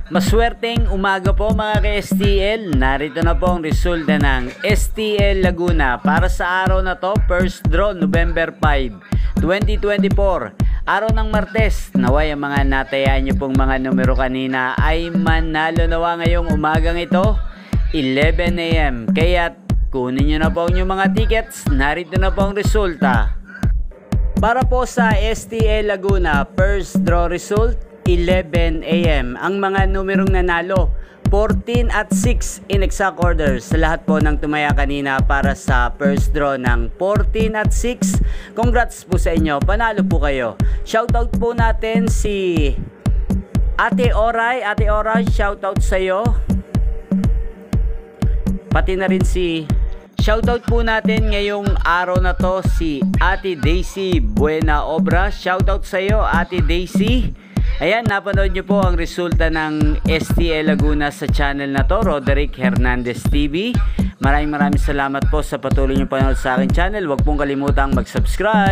Maswerteng umaga po mga ka-STL. Narito na po ang resulta ng STL Laguna para sa araw na to, first draw November 5, 2024. Araw ng Martes. Naway ang mga natayaan nyo pong mga numero kanina ay manalo nawa ngayong umagang ito, 11 AM. Kaya kunin nyo na po ang inyong mga tickets. Narito na po ang resulta. Para po sa STL Laguna, first draw result, 11 AM. Ang mga numerong nanalo, 14 at 6 in exact order sa lahat po ng tumaya kanina para sa first draw ng 14 at 6. Congrats po sa inyo, panalo po kayo. Shoutout po natin si Ate Oray. Ate Oray, shoutout sa iyo. Pati na rin si shoutout po natin ngayong araw na to si Ate Daisy Buena Obra. Shoutout sa iyo Ate Daisy. Ayan, napanood nyo po ang resulta ng STL Laguna sa channel na to, Roderick Hernandez TV. Maraming salamat po sa patuloy nyo panood sa aking channel. Huwag pong kalimutang mag-subscribe.